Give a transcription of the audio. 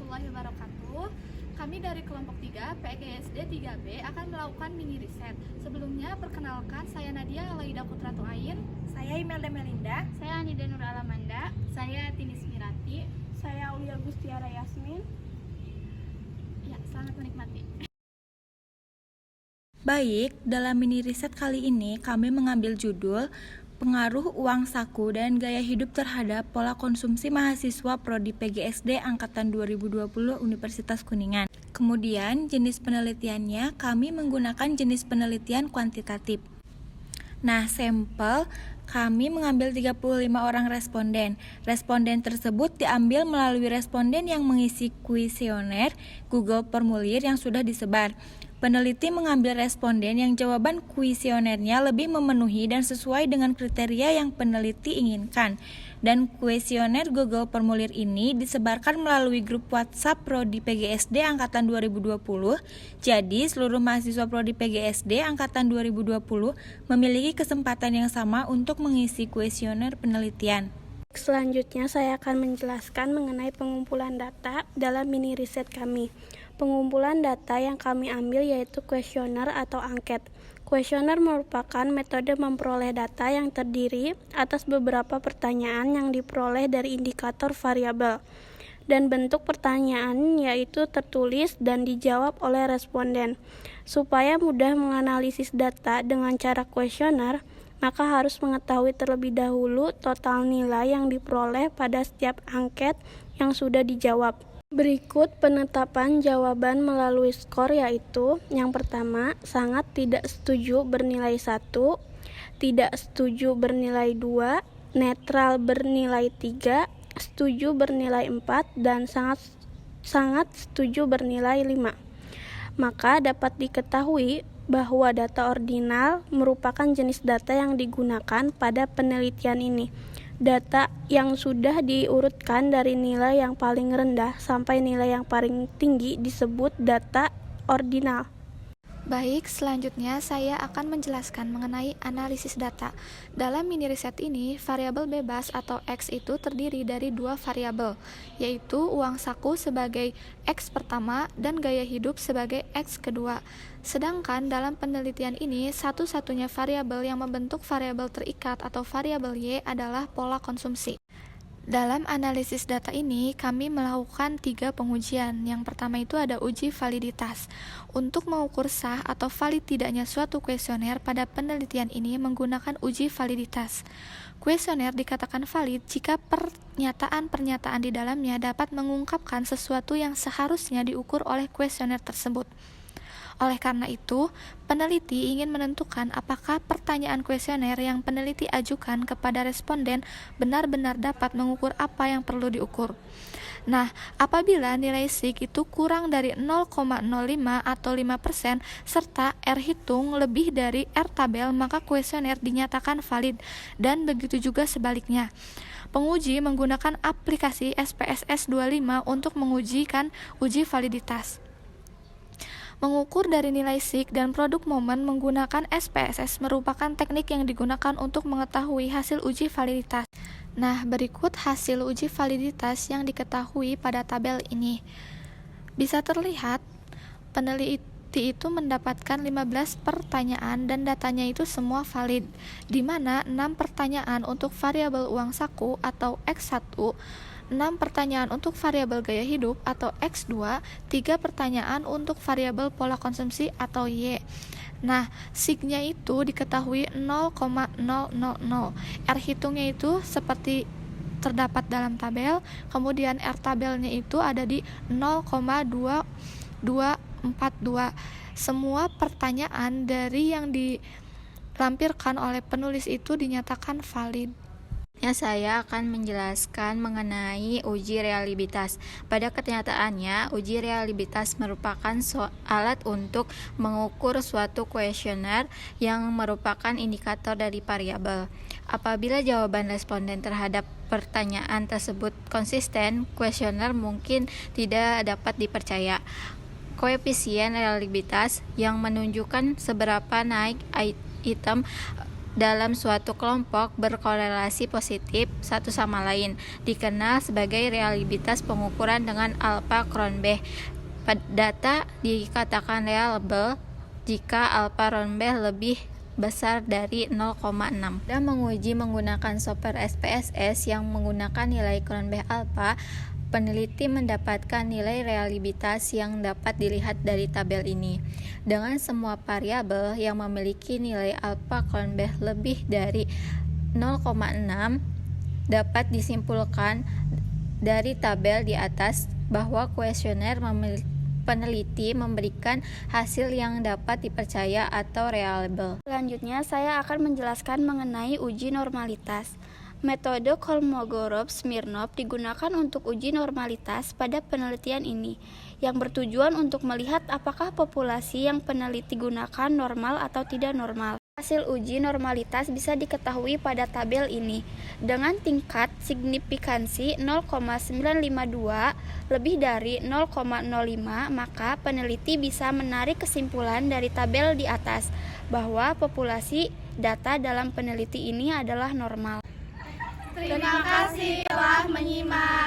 warahmatullahi wabarakatuh. Kami dari kelompok 3 PGSD 3B akan melakukan mini riset. Sebelumnya perkenalkan, saya Nadia Laida Kutratu Ain. Saya Imelda Melinda. Saya Anida Nur Alamanda. Saya Tinis Mirati. Saya Aulia Gustiara Yasmin. Ya, selamat menikmati. Baik, dalam mini riset kali ini kami mengambil judul Pengaruh Uang Saku dan Gaya Hidup Terhadap Pola Konsumsi Mahasiswa Prodi PGSD Angkatan 2020 Universitas Kuningan. Kemudian jenis penelitiannya kami menggunakan jenis penelitian kuantitatif. Nah, sampel kami mengambil 35 orang responden. Responden tersebut diambil melalui responden yang mengisi kuesioner Google Formulir yang sudah disebar. Peneliti mengambil responden yang jawaban kuesionernya lebih memenuhi dan sesuai dengan kriteria yang peneliti inginkan. Dan kuesioner Google Formulir ini disebarkan melalui grup WhatsApp Prodi PGSD Angkatan 2020. Jadi, seluruh mahasiswa Prodi PGSD Angkatan 2020 memiliki kesempatan yang sama untuk mengisi kuesioner penelitian. Selanjutnya saya akan menjelaskan mengenai pengumpulan data dalam mini riset kami. Pengumpulan data yang kami ambil yaitu kuesioner atau angket. Kuesioner merupakan metode memperoleh data yang terdiri atas beberapa pertanyaan yang diperoleh dari indikator variabel. Dan bentuk pertanyaan yaitu tertulis dan dijawab oleh responden. Supaya mudah menganalisis data dengan cara kuesioner, maka harus mengetahui terlebih dahulu total nilai yang diperoleh pada setiap angket yang sudah dijawab. Berikut penetapan jawaban melalui skor, yaitu yang pertama, sangat tidak setuju bernilai 1, tidak setuju bernilai 2, netral bernilai 3, setuju bernilai 4, dan sangat setuju bernilai 5. Maka dapat diketahui bahwa data ordinal merupakan jenis data yang digunakan pada penelitian ini. Data yang sudah diurutkan dari nilai yang paling rendah sampai nilai yang paling tinggi disebut data ordinal. Baik, selanjutnya saya akan menjelaskan mengenai analisis data. Dalam mini riset ini, variabel bebas atau X itu terdiri dari dua variabel, yaitu uang saku sebagai X pertama dan gaya hidup sebagai X kedua. Sedangkan dalam penelitian ini, satu-satunya variabel yang membentuk variabel terikat atau variabel Y adalah pola konsumsi. Dalam analisis data ini, kami melakukan 3 pengujian. Yang pertama itu ada uji validitas. Untuk mengukur sah atau valid tidaknya suatu kuesioner, pada penelitian ini menggunakan uji validitas. Kuesioner dikatakan valid jika pernyataan-pernyataan di dalamnya dapat mengungkapkan sesuatu yang seharusnya diukur oleh kuesioner tersebut. Oleh karena itu, peneliti ingin menentukan apakah pertanyaan kuesioner yang peneliti ajukan kepada responden benar-benar dapat mengukur apa yang perlu diukur. Nah, apabila nilai SIG itu kurang dari 0,05 atau 5% serta R hitung lebih dari R tabel, maka kuesioner dinyatakan valid, dan begitu juga sebaliknya. Penguji menggunakan aplikasi SPSS 25 untuk mengujikan uji validitas. Mengukur dari nilai SIG dan produk momen menggunakan SPSS merupakan teknik yang digunakan untuk mengetahui hasil uji validitas. Nah, berikut hasil uji validitas yang diketahui pada tabel ini. Bisa terlihat, peneliti itu mendapatkan 15 pertanyaan dan datanya itu semua valid, di mana 6 pertanyaan untuk variabel uang saku atau X1, 6 pertanyaan untuk variabel gaya hidup atau X2, 3 pertanyaan untuk variabel pola konsumsi atau Y. Nah, SIG-nya itu diketahui 0,000. R hitungnya itu seperti terdapat dalam tabel, kemudian R tabelnya itu ada di 0,2242. Semua pertanyaan dari yang dilampirkan oleh penulis itu dinyatakan valid. Saya akan menjelaskan mengenai uji reliabilitas. Pada kenyataannya, uji reliabilitas merupakan alat untuk mengukur suatu kuesioner yang merupakan indikator dari variabel. Apabila jawaban responden terhadap pertanyaan tersebut konsisten, kuesioner mungkin tidak dapat dipercaya. Koefisien reliabilitas yang menunjukkan seberapa naik item dalam suatu kelompok berkorelasi positif satu sama lain, dikenal sebagai reliabilitas pengukuran dengan alpha Cronbach. Data dikatakan reliable jika alpha Cronbach lebih besar dari 0,6. Dan menguji menggunakan software SPSS yang menggunakan nilai Cronbach alpha, peneliti mendapatkan nilai reliabilitas yang dapat dilihat dari tabel ini. Dengan semua variabel yang memiliki nilai alpha Cronbach lebih dari 0,6, dapat disimpulkan dari tabel di atas bahwa kuesioner peneliti memberikan hasil yang dapat dipercaya atau reliable. Selanjutnya, saya akan menjelaskan mengenai uji normalitas. Metode Kolmogorov-Smirnov digunakan untuk uji normalitas pada penelitian ini, yang bertujuan untuk melihat apakah populasi yang peneliti gunakan normal atau tidak normal. Hasil uji normalitas bisa diketahui pada tabel ini. Dengan tingkat signifikansi 0,952 lebih dari 0,05, maka peneliti bisa menarik kesimpulan dari tabel di atas bahwa populasi data dalam peneliti ini adalah normal. Terima kasih telah menyimak.